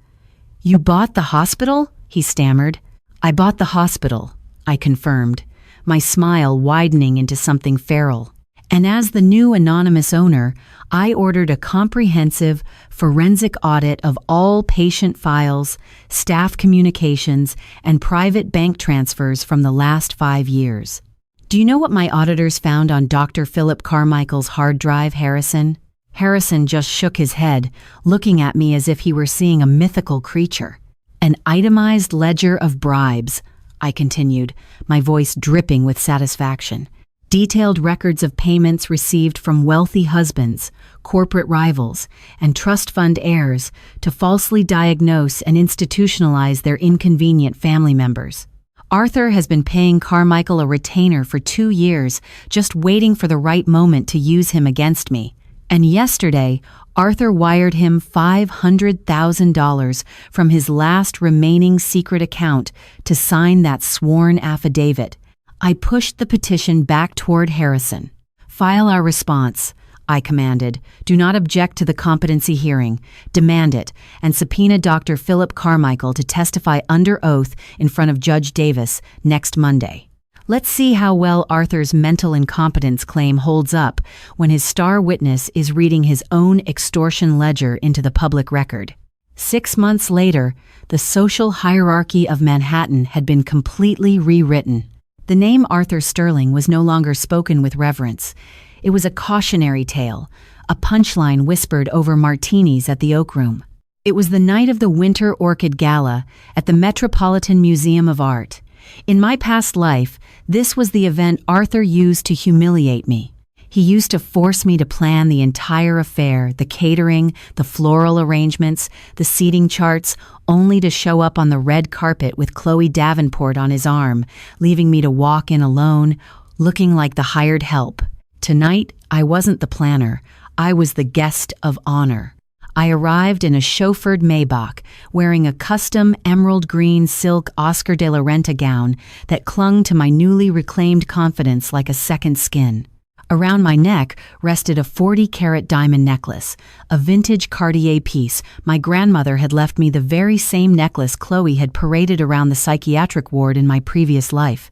bought the hospital?" he stammered. "I bought the hospital," I confirmed, my smile widening into something feral. "And as the new anonymous owner, I ordered a comprehensive forensic audit of all patient files, staff communications, and private bank transfers from the last 5 years. Do you know what my auditors found on Dr. Philip Carmichael's hard drive, Harrison?" Harrison just shook his head, looking at me as if he were seeing a mythical creature. "An itemized ledger of bribes," I continued, my voice dripping with satisfaction. "Detailed records of payments received from wealthy husbands, corporate rivals, and trust fund heirs to falsely diagnose and institutionalize their inconvenient family members. Arthur has been paying Carmichael a retainer for 2 years, just waiting for the right moment to use him against me. And yesterday, Arthur wired him $500,000 from his last remaining secret account to sign that sworn affidavit." I pushed the petition back toward Harrison. "File our response. I commanded. Do not object to the competency hearing. Demand it, and subpoena Dr. Philip Carmichael to testify under oath in front of Judge Davis next Monday. Let's see how well Arthur's mental incompetence claim holds up when his star witness is reading his own extortion ledger into the public record. 6 months later, the social hierarchy of Manhattan had been completely rewritten. The name Arthur Sterling was no longer spoken with reverence. It was a cautionary tale, a punchline whispered over martinis at the Oak Room. It was the night of the Winter Orchid Gala at the Metropolitan Museum of Art. In my past life, this was the event Arthur used to humiliate me. He used to force me to plan the entire affair, the catering, the floral arrangements, the seating charts, only to show up on the red carpet with Chloe Davenport on his arm, leaving me to walk in alone, looking like the hired help. Tonight, I wasn't the planner. I was the guest of honor. I arrived in a chauffeured Maybach, wearing a custom emerald green silk Oscar de la Renta gown that clung to my newly reclaimed confidence like a second skin. Around my neck rested a 40-carat diamond necklace, a vintage Cartier piece. My grandmother had left me the very same necklace Chloe had paraded around the psychiatric ward in my previous life.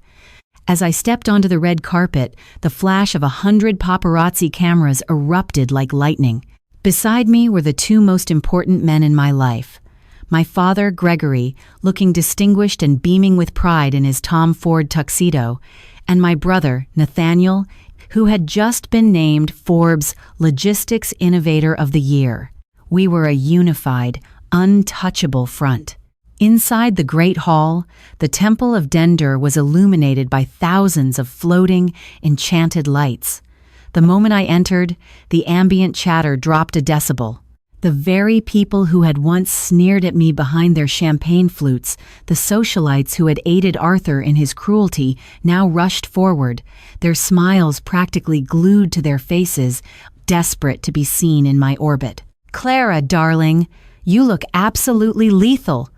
As I stepped onto the red carpet, the flash of 100 paparazzi cameras erupted like lightning. Beside me were the two most important men in my life. My father, Gregory, looking distinguished and beaming with pride in his Tom Ford tuxedo, and my brother, Nathaniel, who had just been named Forbes' Logistics Innovator of the Year. We were a unified, untouchable front. Inside the Great Hall, the Temple of Dendur was illuminated by thousands of floating, enchanted lights. The moment I entered, the ambient chatter dropped a decibel. The very people who had once sneered at me behind their champagne flutes, the socialites who had aided Arthur in his cruelty, now rushed forward, their smiles practically glued to their faces, desperate to be seen in my orbit. "Clara, darling, you look absolutely lethal,"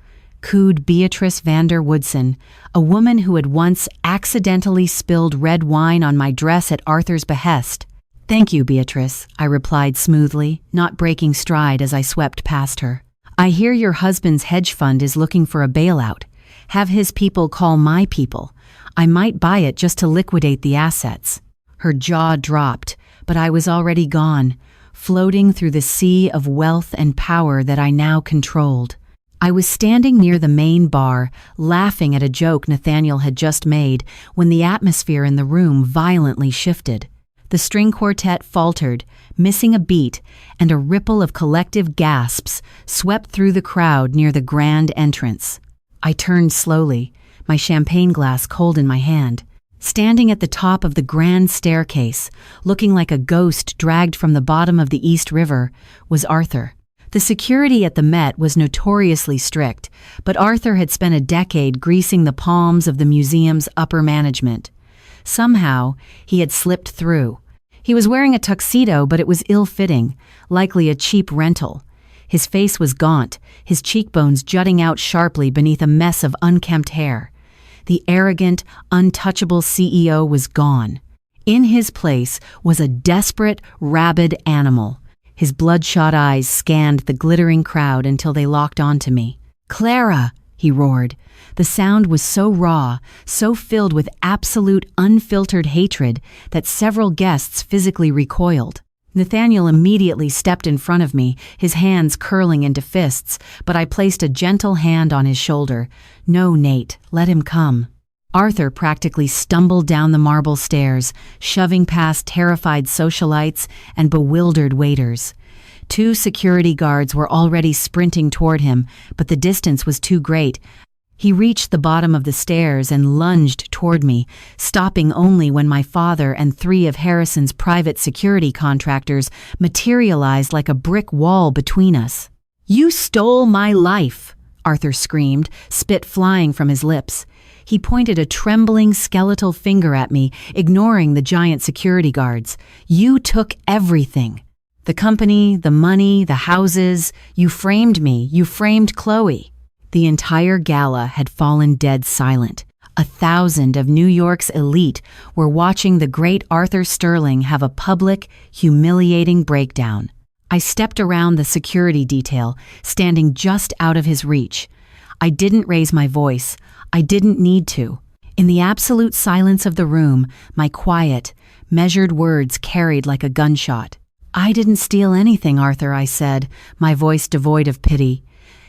cooed Beatrice Vander Woodson, a woman who had once accidentally spilled red wine on my dress at Arthur's behest. "Thank you, Beatrice," I replied smoothly, not breaking stride as I swept past her. "I hear your husband's hedge fund is looking for a bailout. Have his people call my people. I might buy it just to liquidate the assets." Her jaw dropped, but I was already gone, floating through the sea of wealth and power that I now controlled. I was standing near the main bar, laughing at a joke Nathaniel had just made, when the atmosphere in the room violently shifted. The string quartet faltered, missing a beat, and a ripple of collective gasps swept through the crowd near the grand entrance. I turned slowly, my champagne glass cold in my hand. Standing at the top of the grand staircase, looking like a ghost dragged from the bottom of the East River, was Arthur. The security at the Met was notoriously strict, but Arthur had spent a decade greasing the palms of the museum's upper management. Somehow, he had slipped through. He was wearing a tuxedo, but it was ill-fitting, likely a cheap rental. His face was gaunt, his cheekbones jutting out sharply beneath a mess of unkempt hair. The arrogant, untouchable CEO was gone. In his place was a desperate, rabid animal. His bloodshot eyes scanned the glittering crowd until they locked onto me. "Clara!" he roared. The sound was so raw, so filled with absolute, unfiltered hatred that several guests physically recoiled. Nathaniel immediately stepped in front of me, his hands curling into fists, but I placed a gentle hand on his shoulder. "No, Nate, let him come." Arthur practically stumbled down the marble stairs, shoving past terrified socialites and bewildered waiters. 2 security guards were already sprinting toward him, but the distance was too great. He reached the bottom of the stairs and lunged toward me, stopping only when my father and 3 of Harrison's private security contractors materialized like a brick wall between us. "You stole my life!" Arthur screamed, spit flying from his lips. He pointed a trembling skeletal finger at me, ignoring the giant security guards. "You took everything. The company, the money, the houses. You framed me. You framed Chloe." The entire gala had fallen dead silent. 1,000 of New York's elite were watching the great Arthur Sterling have a public, humiliating breakdown. I stepped around the security detail, standing just out of his reach. I didn't raise my voice. I didn't need to. In the absolute silence of the room, my quiet, measured words carried like a gunshot. "I didn't steal anything, Arthur," I said, my voice devoid of pity.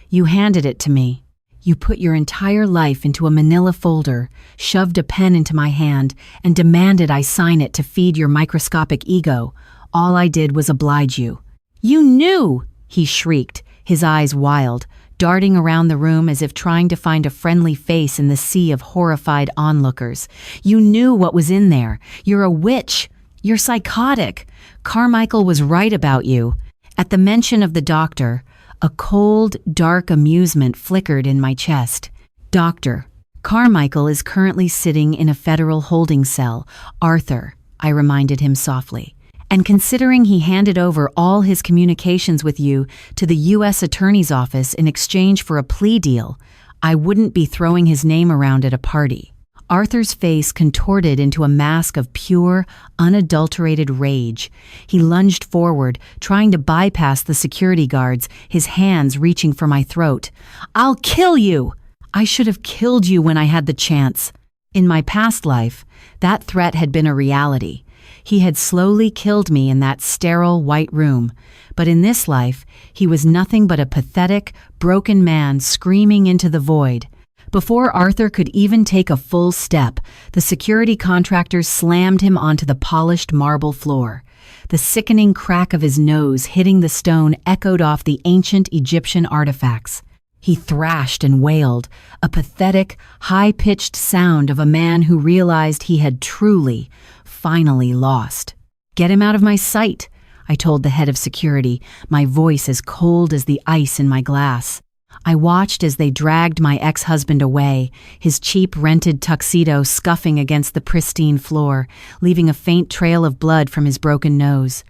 "You handed it to me. You put your entire life into a manila folder, shoved a pen into my hand, and demanded I sign it to feed your microscopic ego. All I did was oblige you." "You knew!" he shrieked, his eyes wild, darting around the room as if trying to find a friendly face in the sea of horrified onlookers. "You knew what was in there. You're a witch. You're psychotic. Carmichael was right about you." At the mention of the doctor, a cold, dark amusement flickered in my chest. "Doctor, Carmichael is currently sitting in a federal holding cell, Arthur," I reminded him softly. "And considering he handed over all his communications with you to the U.S. Attorney's Office in exchange for a plea deal, I wouldn't be throwing his name around at a party." Arthur's face contorted into a mask of pure, unadulterated rage. He lunged forward, trying to bypass the security guards, his hands reaching for my throat. "I'll kill you! I should have killed you when I had the chance." In my past life, that threat had been a reality. He had slowly killed me in that sterile white room, but in this life, he was nothing but a pathetic, broken man screaming into the void. Before Arthur could even take a full step, the security contractors slammed him onto the polished marble floor. The sickening crack of his nose hitting the stone echoed off the ancient Egyptian artifacts. He thrashed and wailed, a pathetic, high-pitched sound of a man who realized he had truly, finally lost. "Get him out of my sight," I told the head of security, my voice as cold as the ice in my glass. I watched as they dragged my ex-husband away, his cheap rented tuxedo scuffing against the pristine floor, leaving a faint trail of blood from his broken nose.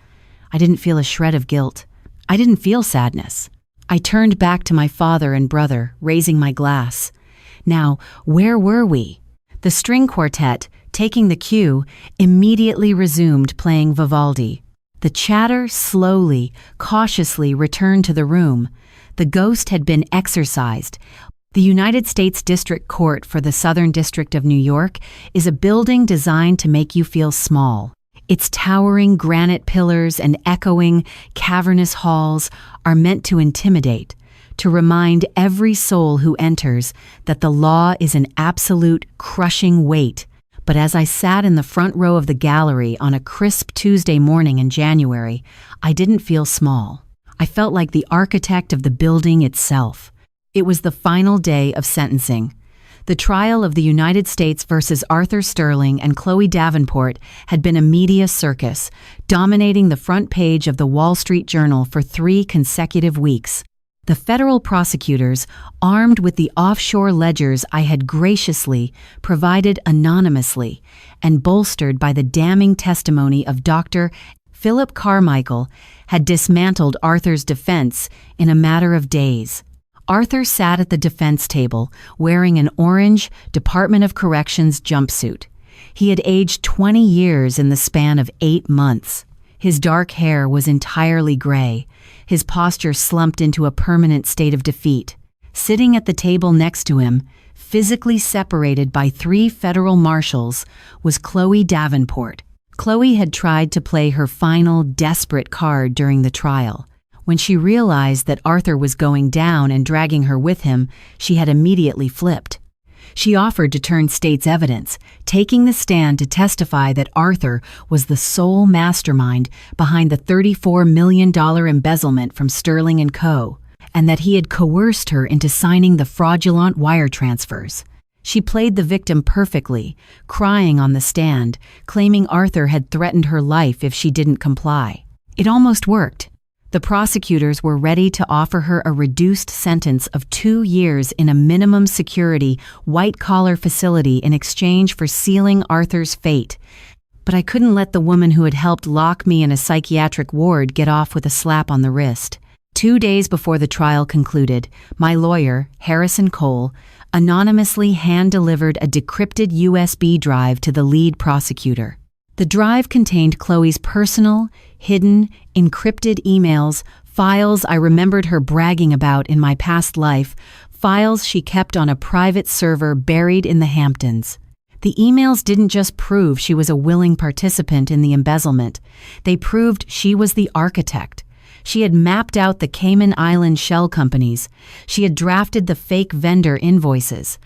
I didn't feel a shred of guilt. I didn't feel sadness. I turned back to my father and brother, raising my glass. Now, where were we? The string quartet, taking the cue, immediately resumed playing Vivaldi. The chatter slowly, cautiously returned to the room. The ghost had been exorcised. The United States District Court for the Southern District of New York is a building designed to make you feel small. Its towering granite pillars and echoing, cavernous halls are meant to intimidate, to remind every soul who enters that the law is an absolute, crushing weight. But as I sat in the front row of the gallery on a crisp Tuesday morning in January, I didn't feel small. I felt like the architect of the building itself. It was the final day of sentencing. The trial of the United States versus Arthur Sterling and Chloe Davenport had been a media circus, dominating the front page of the Wall Street Journal for 3 consecutive weeks. The federal prosecutors, armed with the offshore ledgers I had graciously provided anonymously and bolstered by the damning testimony of Dr. Philip Carmichael, had dismantled Arthur's defense in a matter of days. Arthur sat at the defense table, wearing an orange Department of Corrections jumpsuit. He had aged 20 years in the span of 8 months. His dark hair was entirely gray, his posture slumped into a permanent state of defeat. Sitting at the table next to him, physically separated by 3 federal marshals, was Chloe Davenport. Chloe had tried to play her final, desperate card during the trial. When she realized that Arthur was going down and dragging her with him, she had immediately flipped. She offered to turn state's evidence, taking the stand to testify that Arthur was the sole mastermind behind the $34 million embezzlement from Sterling & Co., and that he had coerced her into signing the fraudulent wire transfers. She played the victim perfectly, crying on the stand, claiming Arthur had threatened her life if she didn't comply. It almost worked. The prosecutors were ready to offer her a reduced sentence of 2 years in a minimum security, white-collar facility in exchange for sealing Arthur's fate. But I couldn't let the woman who had helped lock me in a psychiatric ward get off with a slap on the wrist. 2 days before the trial concluded, my lawyer, Harrison Cole, anonymously hand-delivered a decrypted USB drive to the lead prosecutor. The drive contained Chloe's personal, hidden, encrypted emails, files I remembered her bragging about in my past life, files she kept on a private server buried in the Hamptons. The emails didn't just prove she was a willing participant in the embezzlement. They proved she was the architect. She had mapped out the Cayman Island shell companies. She had drafted the fake vendor invoices.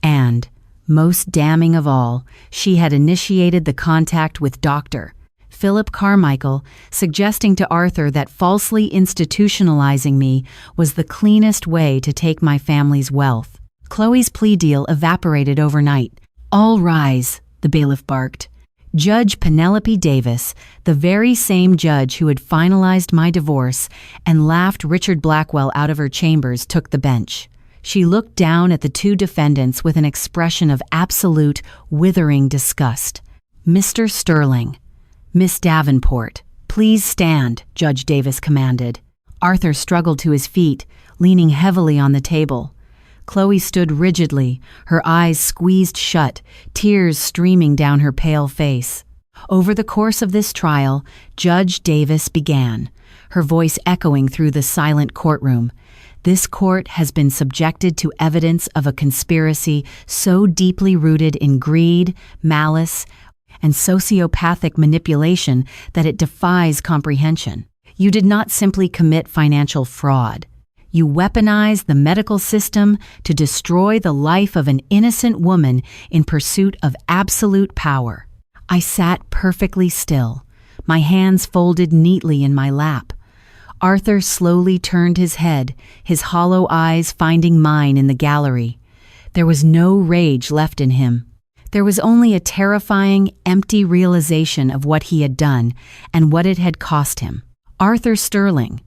And, most damning of all, she had initiated the contact with Dr. Philip Carmichael, suggesting to Arthur that falsely institutionalizing me was the cleanest way to take my family's wealth. Chloe's plea deal evaporated overnight. "All rise," the bailiff barked. Judge Penelope Davis, the very same judge who had finalized my divorce and laughed Richard Blackwell out of her chambers, took the bench. She looked down at the two defendants with an expression of absolute, withering disgust. "Mr. Sterling, Miss Davenport, please stand," Judge Davis commanded. Arthur struggled to his feet, leaning heavily on the table. Chloe stood rigidly, her eyes squeezed shut, tears streaming down her pale face. Over the course of this trial, Judge Davis began, her voice echoing through the silent courtroom. "This court has been subjected to evidence of a conspiracy so deeply rooted in greed, malice, and sociopathic manipulation that it defies comprehension. You did not simply commit financial fraud. You weaponized the medical system to destroy the life of an innocent woman in pursuit of absolute power." I sat perfectly still, my hands folded neatly in my lap. Arthur slowly turned his head, his hollow eyes finding mine in the gallery. There was no rage left in him. There was only a terrifying, empty realization of what he had done and what it had cost him. "Arthur Sterling,"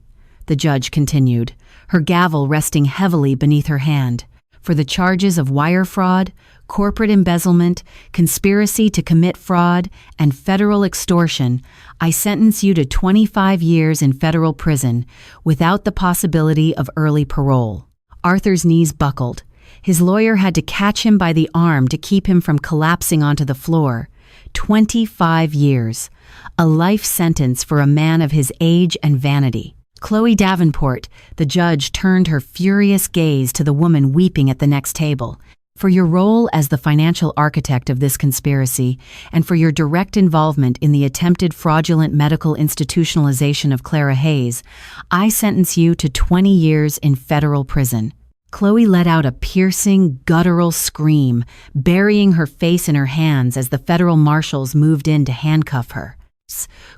the judge continued, her gavel resting heavily beneath her hand, "for the charges of wire fraud, corporate embezzlement, conspiracy to commit fraud, and federal extortion, I sentence you to 25 years in federal prison without the possibility of early parole." Arthur's knees buckled. His lawyer had to catch him by the arm to keep him from collapsing onto the floor. 25 years. A life sentence for a man of his age and vanity. "Chloe Davenport," the judge turned her furious gaze to the woman weeping at the next table. "For your role as the financial architect of this conspiracy, and for your direct involvement in the attempted fraudulent medical institutionalization of Clara Hayes, I sentence you to 20 years in federal prison." Chloe let out a piercing, guttural scream, burying her face in her hands as the federal marshals moved in to handcuff her.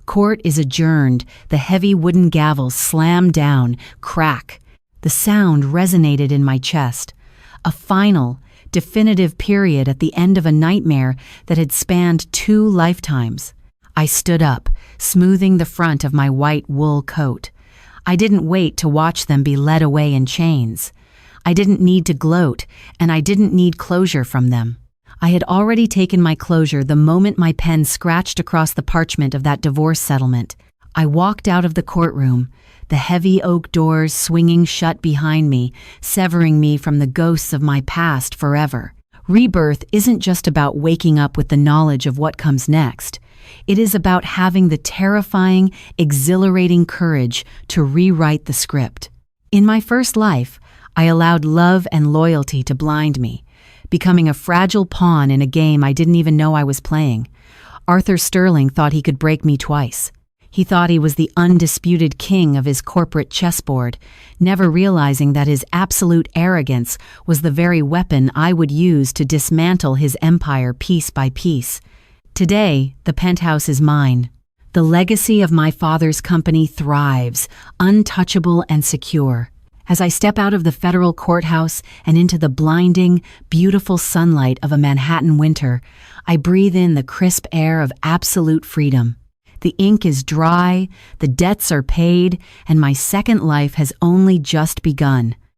"Court is adjourned," the heavy wooden gavel slammed down, crack. The sound resonated in my chest. A final, definitive period at the end of a nightmare that had spanned 2 lifetimes. I stood up, smoothing the front of my white wool coat. I didn't wait to watch them be led away in chains. I didn't need to gloat, and I didn't need closure from them. I had already taken my closure the moment my pen scratched across the parchment of that divorce settlement. I walked out of the courtroom, the heavy oak doors swinging shut behind me, severing me from the ghosts of my past forever. Rebirth isn't just about waking up with the knowledge of what comes next. It is about having the terrifying, exhilarating courage to rewrite the script. In my first life, I allowed love and loyalty to blind me, becoming a fragile pawn in a game I didn't even know I was playing. Arthur Sterling thought he could break me twice. He thought he was the undisputed king of his corporate chessboard, never realizing that his absolute arrogance was the very weapon I would use to dismantle his empire piece by piece. Today, the penthouse is mine. The legacy of my father's company thrives, untouchable and secure. As I step out of the federal courthouse and into the blinding, beautiful sunlight of a Manhattan winter, I breathe in the crisp air of absolute freedom. The ink is dry, the debts are paid, and my second life has only just begun.